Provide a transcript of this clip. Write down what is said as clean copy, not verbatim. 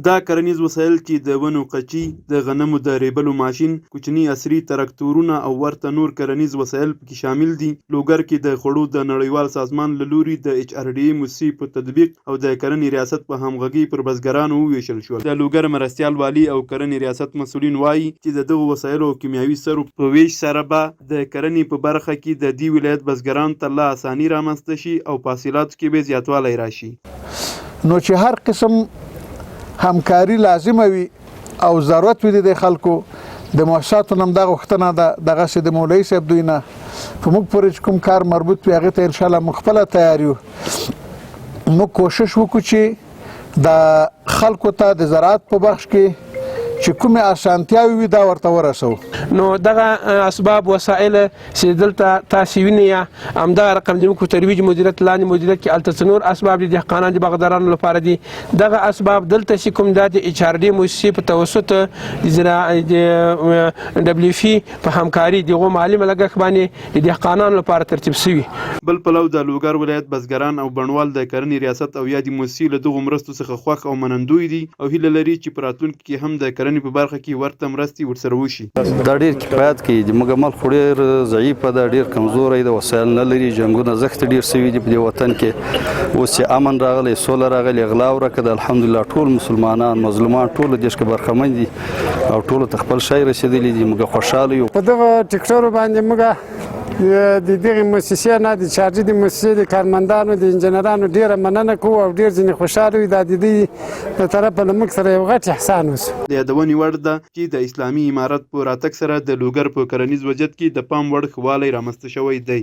دا کرنیز وسایل چې د ونو قچي، د غنمو د ریبلو ماشین، کوچني عصري تراکتورونه او ورته نور کرنیز وسایل پکې شامل دي. لوګر کې د خوړو د نړیوال سازمان له لوري د HRDA موسسې په تطبیق او د کرنې ریاست په همغږۍ پر بزګرانو وویشل شول. د لوګر مرستیال والي او کرنې ریاست مسؤلین وایي چې د دغو وسایلو او کیمیاوي سرو په ویش سره به د کرنې په برخه کې د دې ولایت بزګرانو ته لا اساني رامنځته شي او په حاصلاتو کې به زیاتوالی راشي. نو چې هر قسم همکاري لازمه وي او ضرورت وي د خلکو د مؤسساتو نه دا غوښتنه ده دغسې د مولوي صاحب دوی نه په موږ پورې چې کوم کار مربوط وي هغې ته انشاءالله موږ خپله تیار یو. موږ کوشش وکړو چې د خلکو ته د زراعت په بخش کې چې کومې اسانتیاوې وي دا ورته ورسوو. نو دغه اسباب وسایل چې دلته تاسې وینئ همدغه رقم د موږ ترویج مدیریت لاندې مدیریت کې هلته څه نور اسباب دي دهقانانو د باغدارانو لپاره دي. دغه اسباب دلته چې کوم دا د HRDA موسسې په توسط د WFP په همکاري دغو مالي لګښت باندې د دهقانانو لپاره ترتیب شوي. بل پلو د لوګر ولایت بزګران او بڼوال د کرنې ریاست او یا د موسسې له دغو مرستو څخه خوښ او منندوی دي او هیله لري چې په راتلونکي کې هم د کرنې په برخه کې ورته مرستې ورسره وشي. دا ډېر کفایت کوي. زموږ عمل خو ډېر ضعیفه ده، ډېر کمزوری ده، وسایل نه لري، جنګونه زښت ډېر سوي دي په دې وطن کې. اوس چې امن راغلی، سوله راغلې، غلا ورکه ده، الحمدلله ټول مسلمانان مظلومان ټول د دې څخه برخمن دي او ټولو ته خپل شی رسېدلی دي. موږ خوشحاله یو. په دغه ټکټرو باندې موږ د دغې مؤسسې نه د HRDA موسسې د کارمندانو د انجنیرانو ډېره مننه کوو او ډېر ځینې خوشحاله یو. دا د دوی له طرفه له موږ سره یو غټ احسان وشو. د یادونې وړ ده چې د اسلامي امارت په راتګ سره د لوګر په کرنیز وضعیت کې د پام وړ ښه والی رامنځته شوی دی.